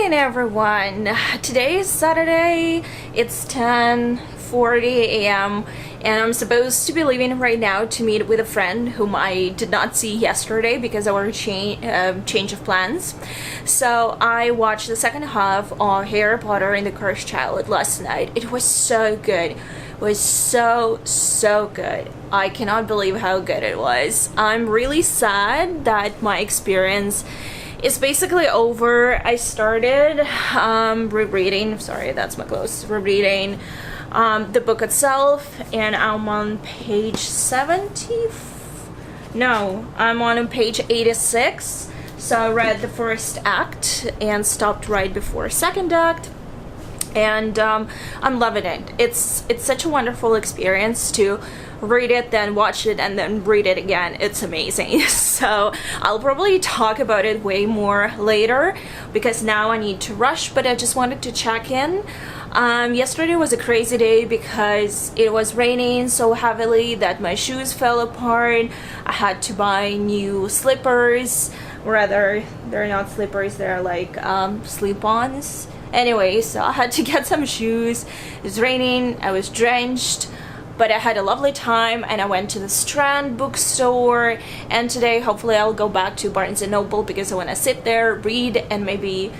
morning, everyone. Today is Saturday. It's 10:40 a.m. and I'm supposed to be leaving right now to meet with a friend whom I did not see yesterday because of our change of plans. So I watched the second half of Harry Potter and the Cursed Child last night. It was so good. It was so good. I cannot believe how good it was. I'm really sad that my experience is basically over. I started rereading, sorry, that's my clothes, rereading the book itself, and I'm on page 70. No, I'm on page 86. So I read the first act and stopped right before second act. And I'm loving it. It's such a wonderful experience to read it, then watch it, and then read it again. It's amazing. So I'll probably talk about it way more later because now I need to rush, but I just wanted to check in. Yesterday was a crazy day because it was raining so heavily that my shoes fell apart. I had to buy new slippers. Rather, they're not slippers, they're like slip-ons. Anyway, so I had to get some shoes. It was raining, I was drenched, but I had a lovely time, and I went to the Strand bookstore, and today hopefully I'll go back to Barnes & Noble because I want to sit there, read, and maybe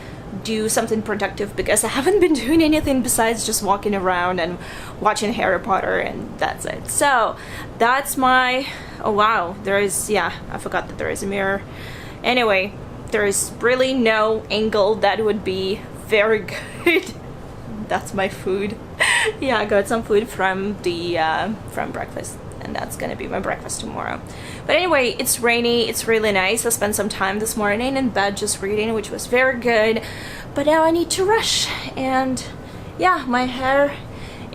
do something productive because I haven't been doing anything besides just walking around and watching Harry Potter, and that's it. So that's my, oh wow, there is, yeah, I forgot that there is a mirror. Anyway, there is really no angle that would be very good. That's my food. Yeah, I got some food from the from breakfast, and that's gonna be my breakfast tomorrow. But anyway, it's rainy, it's really nice. I spent some time this morning in bed just reading, which was very good, but now I need to rush. And yeah, my hair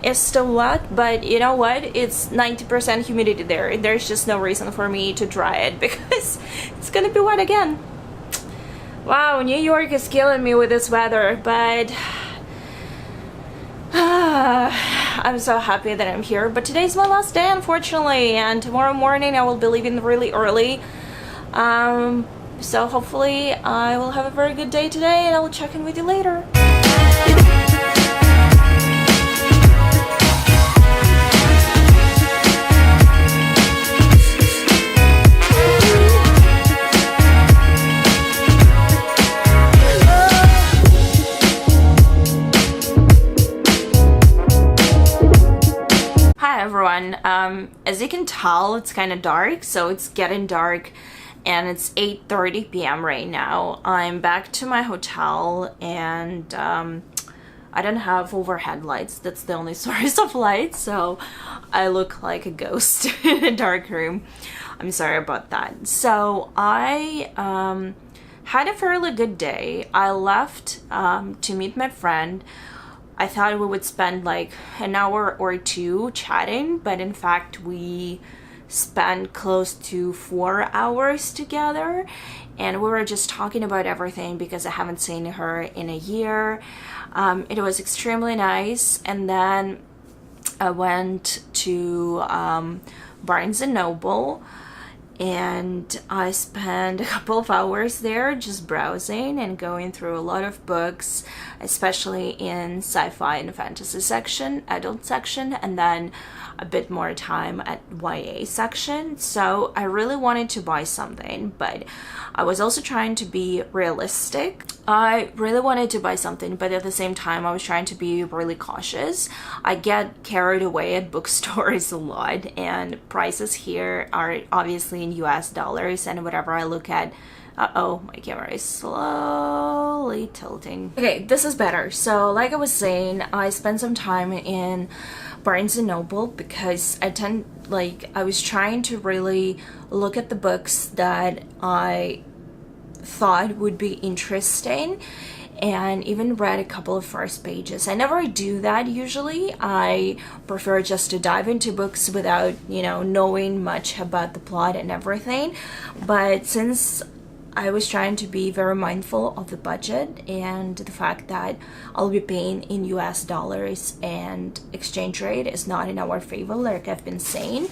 is still wet, but you know what, it's 90% humidity there. There's just no reason for me to dry it because it's gonna be wet again. Wow, New York is killing me with this weather, but I'm so happy that I'm here. But today's my last day, unfortunately, and tomorrow morning I will be leaving really early. So hopefully I will have a very good day today, and I will check in with you later. Everyone, as you can tell, it's kind of dark, so it's getting dark, and it's 8:30 p.m. right now. I'm back to my hotel, and I don't have overhead lights. That's the only source of light, so I look like a ghost in a dark room. I'm sorry about that. So I had a fairly good day. I left to meet my friend. I thought we would spend like an hour or two chatting, but in fact we spent close to 4 hours together, and we were just talking about everything because I haven't seen her in a year. It was extremely nice, and then I went to Barnes & Noble, and I spent a couple of hours there just browsing and going through a lot of books, especially in sci-fi and fantasy section, adult section, and then a bit more time at YA section. So I really wanted to buy something, but I was also trying to be realistic. I really wanted to buy something, but at the same time I was trying to be really cautious. I get carried away at bookstores a lot, and prices here are obviously in US dollars, and whatever I look at, uh-oh, my camera is slowly tilting. Okay, this is better. So like I was saying, I spent some time in Barnes & Noble because I was trying to really look at the books that I thought would be interesting, and even read a couple of first pages. I never do that usually. I prefer just to dive into books without, knowing much about the plot and everything. But since I was trying to be very mindful of the budget and the fact that I'll be paying in US dollars and exchange rate is not in our favor, like I've been saying.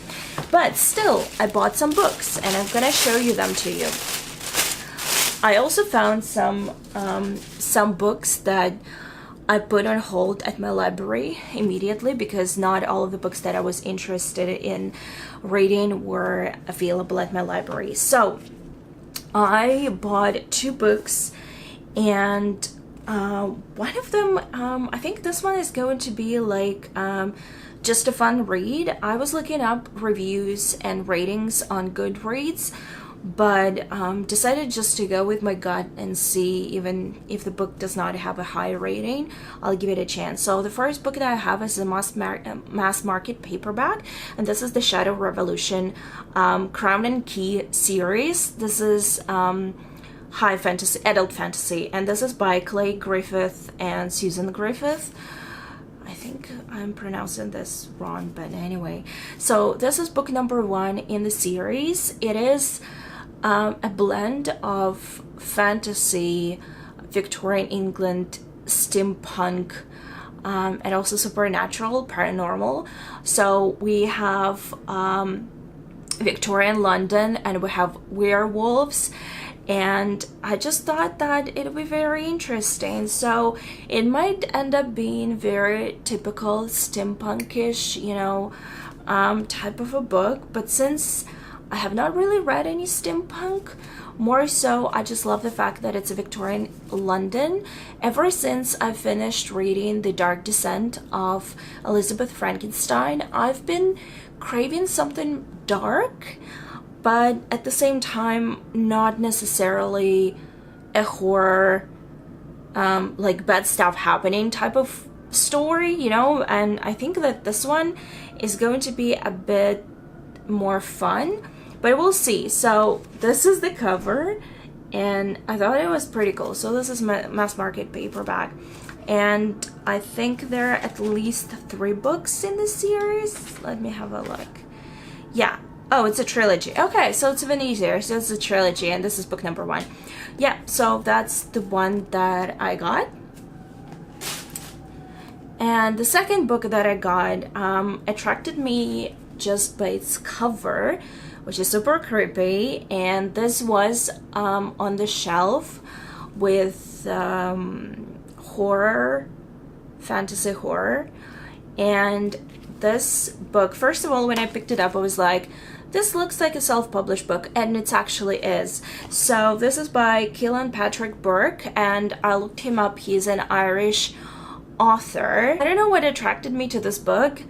But still, I bought some books and I'm gonna show you them to you. I also found some books that I put on hold at my library immediately because not all of the books that I was interested in reading were available at my library. So I bought 2 books, and one of them, I think this one is going to be like just a fun read. I was looking up reviews and ratings on Goodreads, but decided just to go with my gut and see, even if the book does not have a high rating, I'll give it a chance. So the first book that I have is a mass market paperback, and this is the Shadow Revolution Crown and Key series. This is high fantasy, adult fantasy, and this is by Clay Griffith and Susan Griffith. I think I'm pronouncing this wrong, but anyway. So this is book number 1 in the series. It is a blend of fantasy, Victorian England, steampunk, and also supernatural, paranormal. So we have Victorian London, and we have werewolves, and I just thought that it would be very interesting. So it might end up being very typical steampunkish, you know, type of a book, but since I have not really read any steampunk, more so I just love the fact that it's a Victorian London. Ever since I finished reading The Dark Descent of Elizabeth Frankenstein, I've been craving something dark, but at the same time not necessarily a horror, like bad stuff happening type of story, you know. And I think that this one is going to be a bit more fun, but we'll see. So this is the cover, and I thought it was pretty cool. So this is my mass market paperback, and I think there are at least 3 books in the series. Let me have a look. Yeah. Oh, it's a trilogy. Okay, so it's even easier. So it's a trilogy, and this is book number 1. Yeah, so that's the one that I got. And the second book that I got attracted me just by its cover, which is super creepy, and this was on the shelf with horror, fantasy horror. And this book, first of all, when I picked it up, I was like, this looks like a self-published book, and it actually is. So this is by Keelan Patrick Burke, and I looked him up. He's an Irish author. I don't know what attracted me to this book.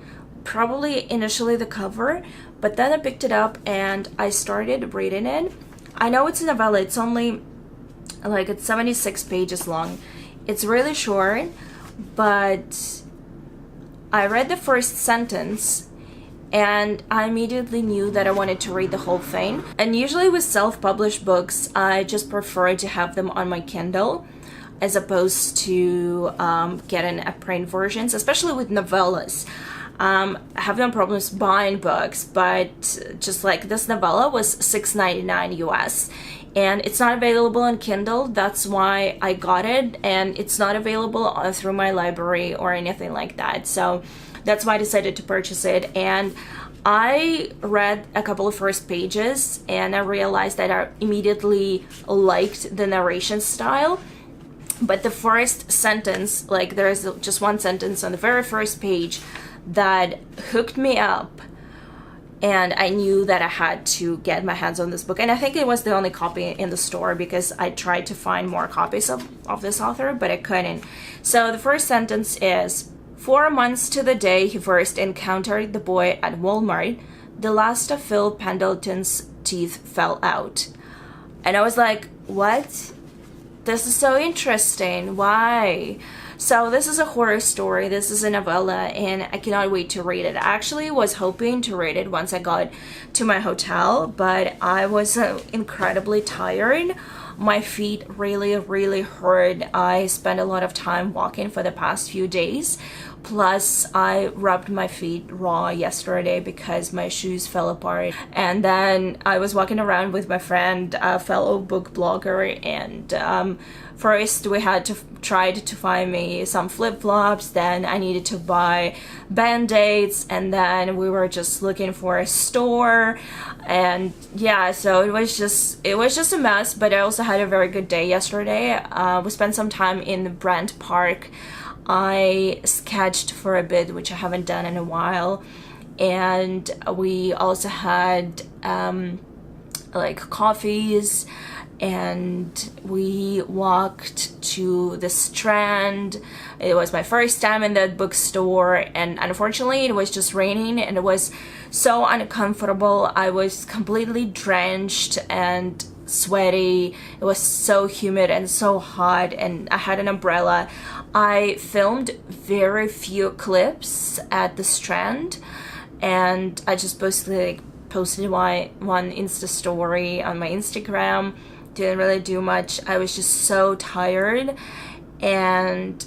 Probably initially the cover, but then I picked it up and I started reading it. I know it's a novella. It's only like, it's 76 pages long. It's really short, but I read the first sentence and I immediately knew that I wanted to read the whole thing. And usually with self-published books, I just prefer to have them on my Kindle as opposed to getting a print versions, especially with novellas. I have no problems buying books, but just like this novella was $6.99 US, and it's not available on Kindle. That's why I got it, and it's not available through my library or anything like that. So that's why I decided to purchase it. And I read a couple of first pages and I realized that I immediately liked the narration style. But the first sentence, like there is just one sentence on the very first page that hooked me up, and I knew that I had to get my hands on this book. And I think it was the only copy in the store because I tried to find more copies of this author, but I couldn't. So the first sentence is, 4 months to the day he first encountered the boy at Walmart, the last of Phil Pendleton's teeth fell out. And I was like, what? This is so interesting. Why? So this is a horror story. This is a novella, and I cannot wait to read it. I actually was hoping to read it once I got to my hotel, but I was incredibly tired. My feet really hurt. I spent a lot of time walking for the past few days. Plus, I rubbed my feet raw yesterday because my shoes fell apart. And then I was walking around with my friend, a fellow book blogger, and first we had to try to find me some flip-flops, then I needed to buy band-aids, and then we were just looking for a store. And yeah, so it was just a mess, but I also had a very good day yesterday. We spent some time in Brent Park. I sketched for a bit, which I haven't done in a while, and we also had like coffees, and we walked to the Strand. It was my first time in that bookstore, and unfortunately it was just raining and it was so uncomfortable. I was completely drenched and sweaty. It was so humid and so hot, and I had an umbrella. I filmed very few clips at the Strand, and I just posted one Insta story on my Instagram. Didn't really do much. I was just so tired, and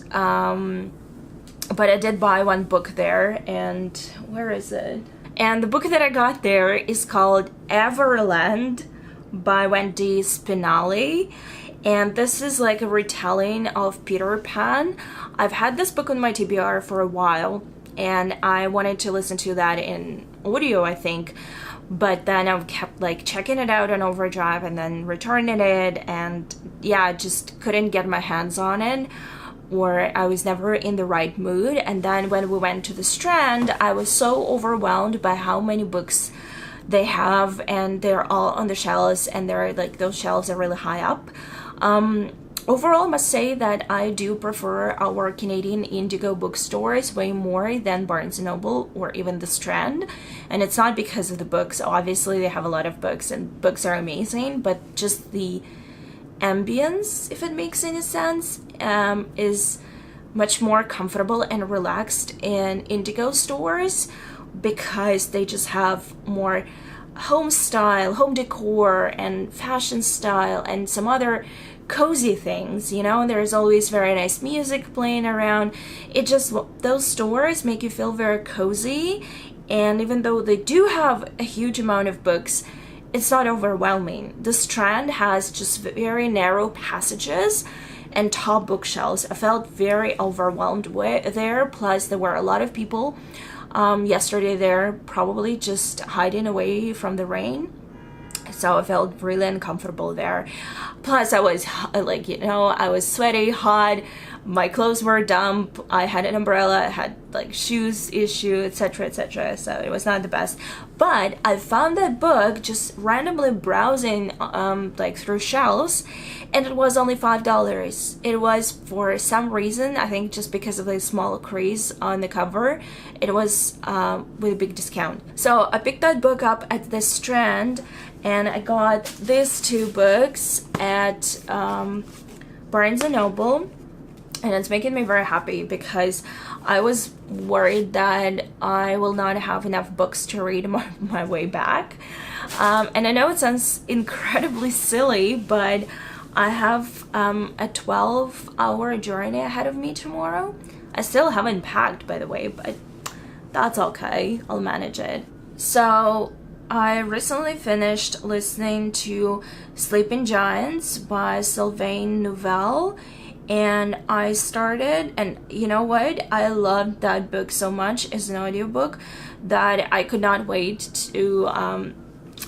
but I did buy one book there. And where is it? And the book that I got there is called Everland by Wendy Spinelli, and this is like a retelling of Peter Pan. I've had this book on my TBR for a while, and I wanted to listen to that in audio, I think, but then I kept like checking it out on Overdrive and then returning it, and yeah, I just couldn't get my hands on it, or I was never in the right mood. And then when we went to the Strand, I was so overwhelmed by how many books they have, and they're all on the shelves, and they're like, those shelves are really high up. Overall, I must say that I do prefer our Canadian Indigo bookstores way more than Barnes & Noble or even the Strand. And it's not because of the books. Obviously, they have a lot of books and books are amazing, but just the ambience, if it makes any sense, is much more comfortable and relaxed in Indigo stores, because they just have more home style, home decor, and fashion style, and some other cozy things, you know. There's always very nice music playing around. It just, those stores make you feel very cozy, and even though they do have a huge amount of books, it's not overwhelming. The Strand has just very narrow passages and top bookshelves. I felt very overwhelmed there, plus there were a lot of people yesterday there, probably just hiding away from the rain. So I felt really uncomfortable there. Plus I was like, you know, I was sweaty, hot, my clothes were damp, I had an umbrella, I had like shoes issue, etc, etc, so it was not the best. But I found that book just randomly browsing like through shelves, and it was only $5. It was, for some reason, I think just because of the small crease on the cover, it was with a big discount. So I picked that book up at the Strand, and I got these two books at Barnes & Noble, and it's making me very happy because I was worried that I will not have enough books to read my way back. And I know it sounds incredibly silly, but I have a 12-hour journey ahead of me tomorrow. I still haven't packed, by the way, but that's okay. I'll manage it. So I recently finished listening to Sleeping Giants by Sylvain Neuvel, and I started, and you know what? I loved that book so much as an audiobook that I could not wait to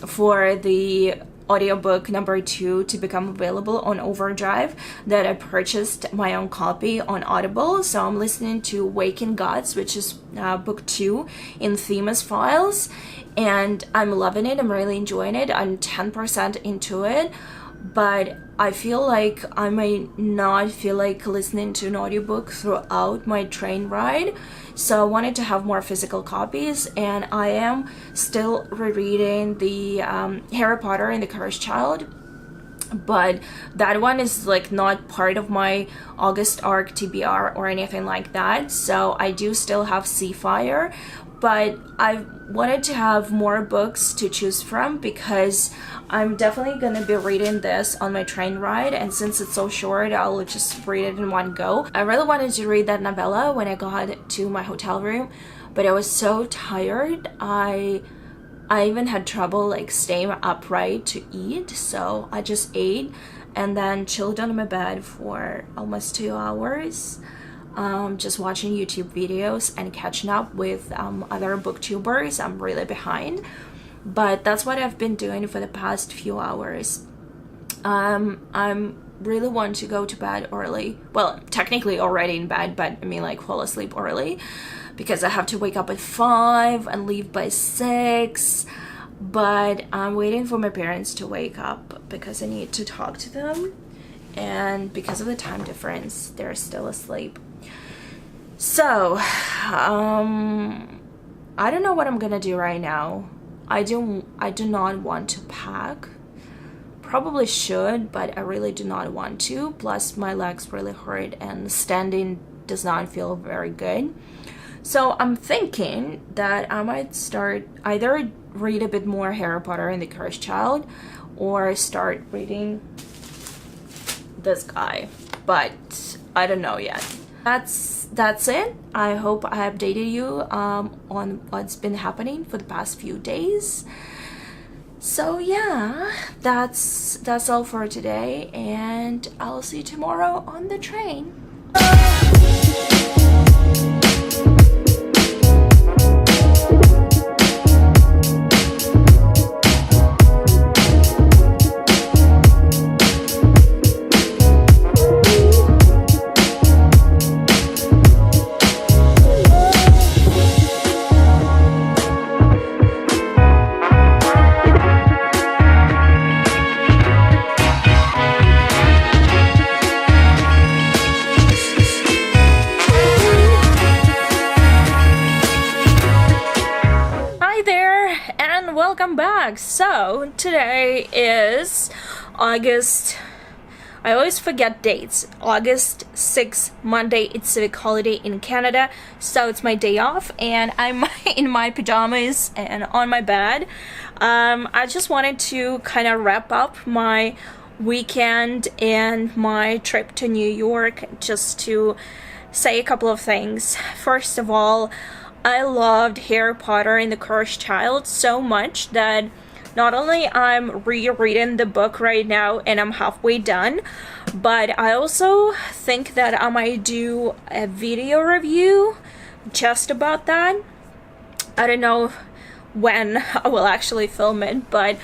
for the audiobook number 2 to become available on Overdrive, that I purchased my own copy on Audible. So I'm listening to Waking Gods, which is book 2 in Themis Files, and I'm loving it. I'm really enjoying it. I'm 10% into it, but I feel like I might not feel like listening to an audiobook throughout my train ride, so I wanted to have more physical copies. And I am still rereading the Harry Potter and the Cursed Child, but that one is like not part of my August arc TBR or anything like that, so I do still have Seafire. But I wanted to have more books to choose from because I'm definitely going to be reading this on my train ride, and since it's so short, I'll just read it in one go. I really wanted to read that novella when I got to my hotel room, but I was so tired. I even had trouble like staying upright to eat, so I just ate and then chilled on my bed for almost 2 hours. Just watching YouTube videos and catching up with other booktubers. I'm really behind, but that's what I've been doing for the past few hours. I'm really want to go to bed early. Well, technically already in bed, but I mean like fall asleep early because I have to wake up at 5 and leave by 6. But I'm waiting for my parents to wake up because I need to talk to them, and because of the time difference they're still asleep. So I don't know what I'm gonna do right now. I do not want to pack. Probably should, but I really do not want to. Plus my legs really hurt and standing does not feel very good. So I'm thinking that I might start either read a bit more Harry Potter and the Cursed Child or start reading this guy, but I don't know yet. That's it. I hope I updated you on what's been happening for the past few days. So yeah, that's all for today, and I'll see you tomorrow on the train. Welcome back. So today is August, I always forget dates, August 6th, Monday. It's civic holiday in Canada, so it's my day off and I'm in my pajamas and on my bed. I just wanted to kind of wrap up my weekend and my trip to New York, just to say a couple of things. First of all, I loved Harry Potter and the Cursed Child so much that not only I'm rereading the book right now and I'm halfway done, but I also think that I might do a video review just about that. I don't know when I will actually film it, but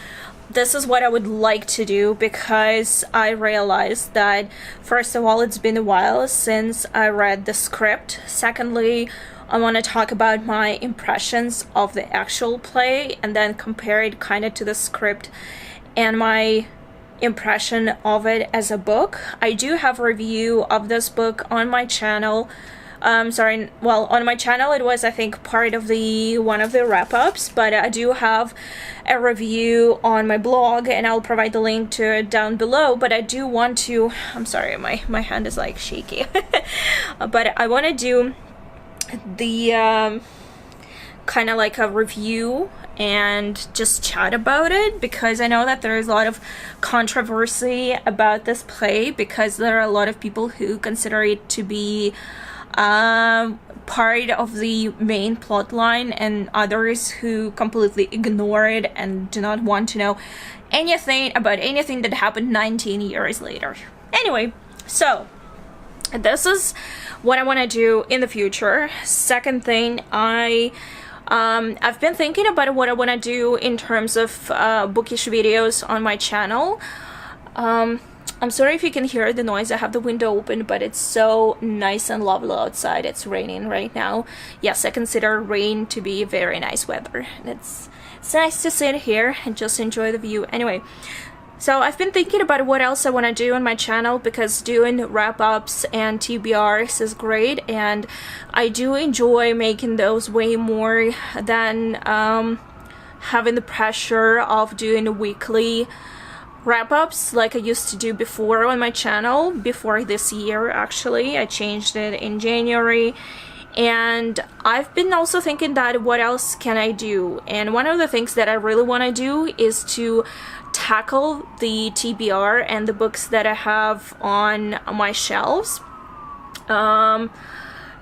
this is what I would like to do because I realized that, first of all, it's been a while since I read the script. Secondly, I want to talk about my impressions of the actual play and then compare it kind of to the script and my impression of it as a book. I do have a review of this book on my channel. On my channel it was, I think, part of one of the wrap-ups, but I do have a review on my blog and I'll provide the link to it down below. But I do want to, I'm sorry, my hand is like shaky but I want to do the kind of like a review and just chat about it, because I know that there is a lot of controversy about this play because there are a lot of people who consider it to be part of the main plot line and others who completely ignore it and do not want to know anything about anything that happened 19 years later. Anyway, so this is what I want to do in the future. Second thing, I've been thinking about what I want to do in terms of bookish videos on my channel. I'm sorry if you can hear the noise. I have the window open, but it's so nice and lovely outside. It's raining right now. Yes, I consider rain to be very nice weather. It's nice to sit here and just enjoy the view. Anyway, so I've been thinking about what else I want to do on my channel, because doing wrap-ups and TBRs is great and I do enjoy making those way more than having the pressure of doing weekly wrap-ups like I used to do before on my channel. Before this year, actually, I changed it in January. And I've been also thinking that what else can I do, and one of the things that I really want to do is to tackle the TBR and the books that I have on my shelves,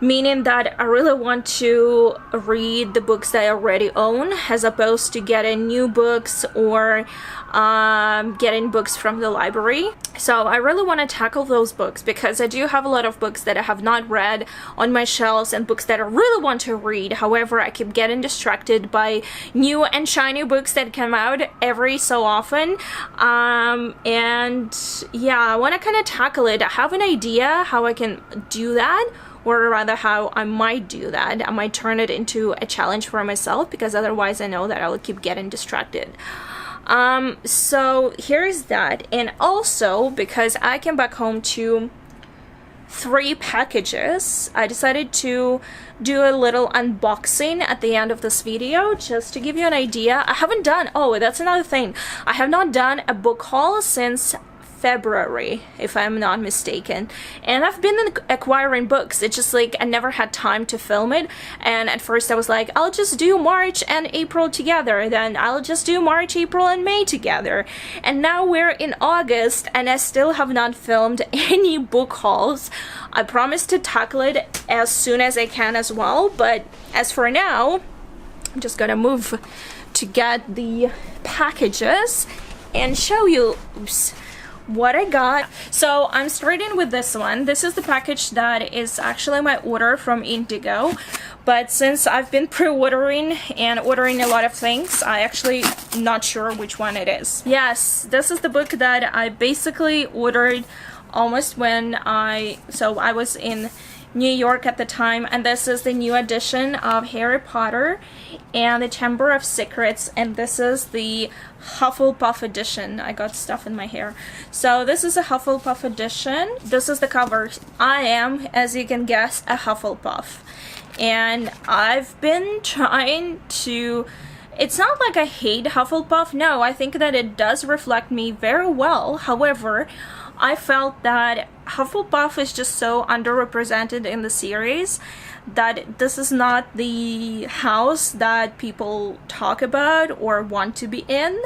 meaning that I really want to read the books that I already own as opposed to getting new books or getting books from the library. So I really want to tackle those books because I do have a lot of books that I have not read on my shelves and books that I really want to read. However, I keep getting distracted by new and shiny books that come out every so often. And yeah, I want to kind of tackle it. I have an idea how I can do that, or rather how I might do that. I might turn it into a challenge for myself because otherwise I know that I will keep getting distracted. So here's that. And also, because I came back home to 3 packages, I decided to do a little unboxing at the end of this video just to give you an idea. I haven't done, oh, that's another thing. I have not done a book haul since February, if I'm not mistaken, and I've been acquiring books. It's just like I never had time to film it, and at first I was like, I'll just do March and April together, then I'll just do March, April, and May together, and now we're in August and I still have not filmed any book hauls. I promise to tackle it as soon as I can as well, but as for now, I'm just gonna move to get the packages and show you what I got. So I'm starting with this one. This is the package that is actually my order from Indigo, but since I've been pre-ordering and ordering a lot of things, I actually not sure which one it is. Yes, this is the book that I basically ordered almost when I was in New York at the time, and this is the new edition of Harry Potter and the Chamber of Secrets, and this is the Hufflepuff edition. I got stuff in my hair. So this is a Hufflepuff edition. This is the cover. I am, as you can guess, a Hufflepuff, and I've been trying to, it's not like I hate Hufflepuff, no, I think that it does reflect me very well. However, I felt that Hufflepuff is just so underrepresented in the series that this is not the house that people talk about or want to be in.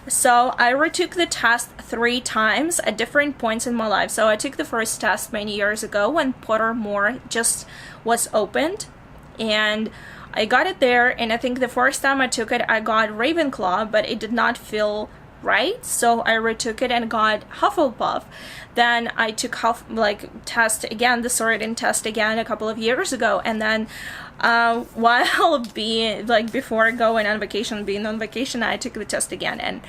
So I retook the test 3 times at different points in my life. So I took the first test many years ago when Pottermore just was opened, and I got it there, and I think the first time I took it I got Ravenclaw, but it did not feel right, so I retook it and got Hufflepuff. Then I took test again, the sorting test again a couple of years ago, and then while being before going on vacation, being on vacation, I took the test again, and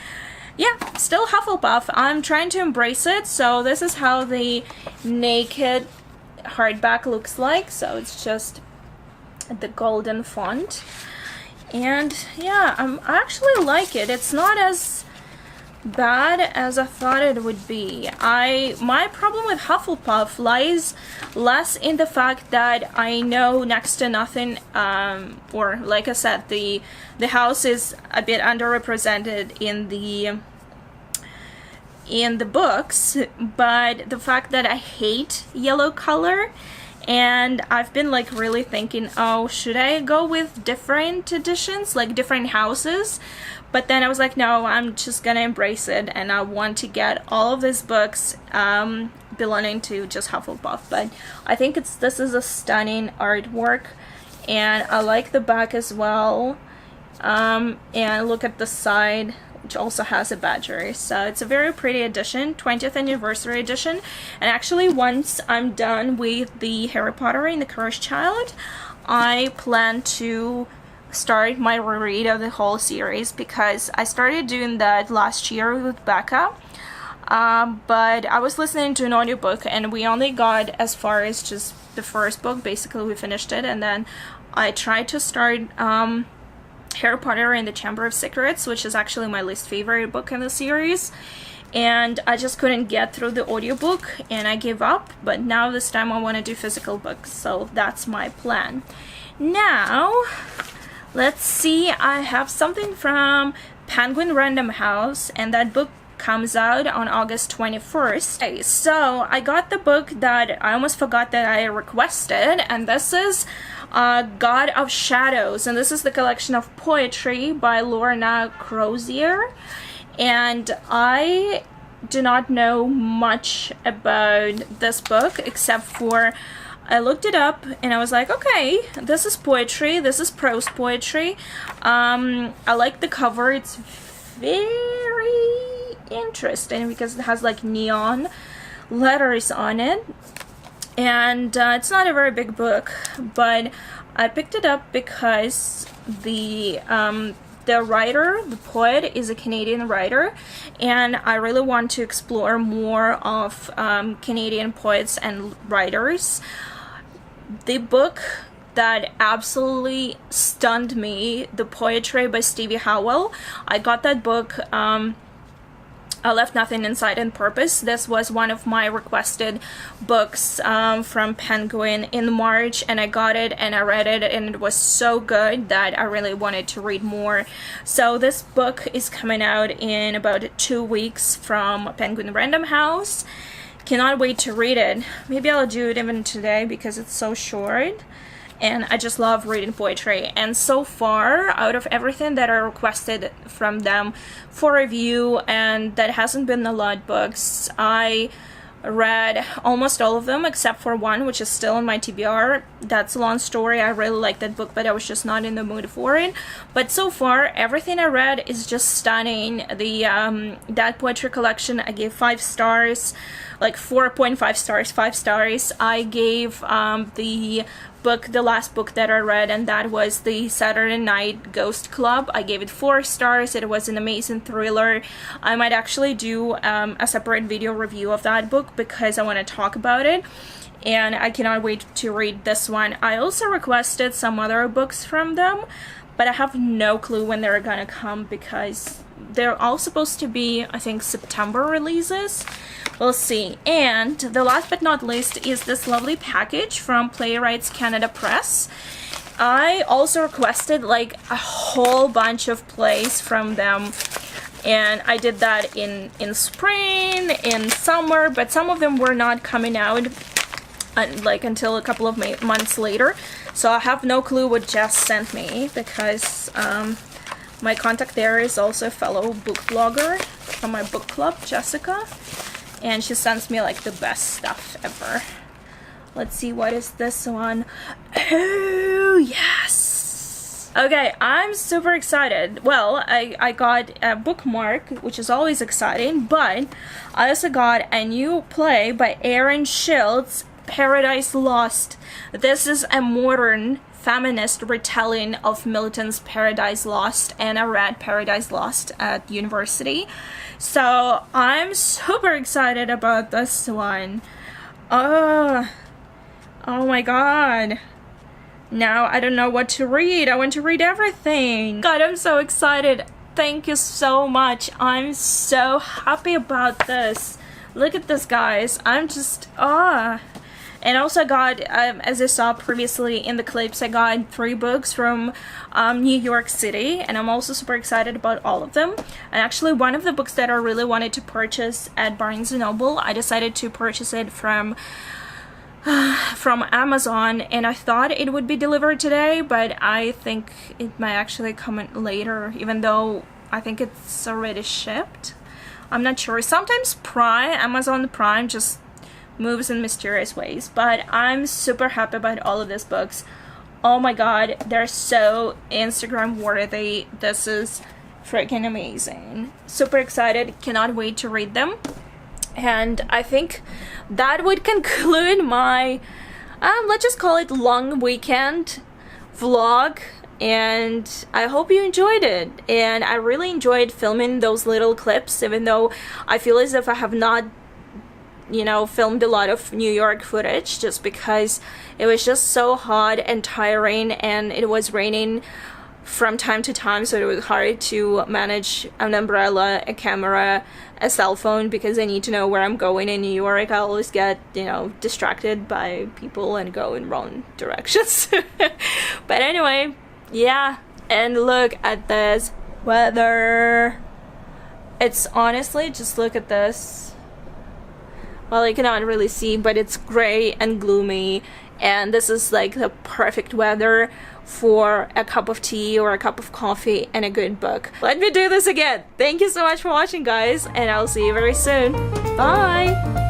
yeah, still Hufflepuff. I'm trying to embrace it. So this is how the naked hardback looks like. So it's just the golden font, and yeah, I actually like it. It's not as bad as I thought it would be. My problem with Hufflepuff lies less in the fact that I know next to nothing, or like I said, the house is a bit underrepresented in the books, but the fact that I hate yellow color. And I've been really thinking, oh, should I go with different editions, different houses? But then I was like, no, I'm just gonna embrace it, and I want to get all of these books belonging to just Hufflepuff. But I think this is a stunning artwork, and I like the back as well. And look at the side, which also has a badger. So it's a very pretty edition, 20th anniversary edition. And actually, once I'm done with the Harry Potter and the Cursed Child, I plan to start my reread of the whole series, because I started doing that last year with Becca. But I was listening to an audiobook, and we only got as far as just the first book. Basically, we finished it, and then I tried to start Harry Potter and the Chamber of Secrets, which is actually my least favorite book in the series, and I just couldn't get through the audiobook and I gave up. But now this time I want to do physical books, so that's my plan. Now let's see, I have something from Penguin Random House, and that book comes out on August 21st. Okay, so I got the book that I almost forgot that I requested, and this is God of Shadows, and this is the collection of poetry by Lorna Crozier. And I do not know much about this book except for I looked it up and I was like, okay, this is poetry, this is prose poetry. I like the cover, it's very interesting because it has like neon letters on it. And it's not a very big book, but I picked it up because the writer, the poet, is a Canadian writer, and I really want to explore more of Canadian poets and writers. The book that absolutely stunned me, The Poetry by Stevie Howell. I got that book, I Left Nothing Inside on Purpose. This was one of my requested books from Penguin in March, and I got it and I read it, and it was so good that I really wanted to read more. So this book is coming out in about 2 weeks from Penguin Random House. Cannot wait to read it. Maybe I'll do it even today because it's so short. And I just love reading poetry. And so far, out of everything that I requested from them for review, and that hasn't been a lot books, I read almost all of them except for one, which is still on my TBR. That's a long story. I really like that book, but I was just not in the mood for it. But so far, everything I read is just stunning. The that poetry collection, I gave 5 stars, like 4.5 stars, 5 stars. I gave the last book that I read, and that was the Saturday Night Ghost Club. I gave it 4 stars. It was an amazing thriller. I might actually do a separate video review of that book because I want to talk about it, and I cannot wait to read this one. I also requested some other books from them, but I have no clue when they're gonna come because they're all supposed to be, I think, September releases. We'll see. And the last but not least is this lovely package from Playwrights Canada Press. I also requested like a whole bunch of plays from them, and I did that in spring, in summer, but some of them were not coming out like until a couple of months later. So I have no clue what Jess sent me because my contact there is also a fellow book blogger from my book club, Jessica, and she sends me like the best stuff ever. Let's see, what is this one? Oh, yes! Okay, I'm super excited. Well, I got a bookmark, which is always exciting, but I also got a new play by Aaron Schiltz, Paradise Lost. This is a modern feminist retelling of Milton's Paradise Lost, and I read Paradise Lost at university. So I'm super excited about this one. Oh my god. Now I don't know what to read. I want to read everything. God, I'm so excited. Thank you so much. I'm so happy about this. Look at this, guys. I'm just, And also I got, as I saw previously in the clips, I got 3 books from New York City, and I'm also super excited about all of them. And actually one of the books that I really wanted to purchase at Barnes & Noble, I decided to purchase it from Amazon, and I thought it would be delivered today, but I think it might actually come in later, even though I think it's already shipped. I'm not sure. Sometimes Amazon Prime just moves in mysterious ways, but I'm super happy about all of these books. Oh my god, they're so Instagram worthy. This is freaking amazing. Super excited, cannot wait to read them. And I think that would conclude my let's just call it long weekend vlog, and I hope you enjoyed it. And I really enjoyed filming those little clips, even though I feel as if I have not, you know, filmed a lot of New York footage, just because it was just so hot and tiring, and it was raining from time to time, so it was hard to manage an umbrella, a camera, a cell phone, because I need to know where I'm going in New York. I always get, you know, distracted by people and go in wrong directions. But anyway, yeah, and look at this weather. It's honestly, just look at this. Well, you cannot really see, but it's gray and gloomy, and this is like the perfect weather for a cup of tea or a cup of coffee and a good book. Let me do this again. Thank you so much for watching, guys, and I'll see you very soon. Bye!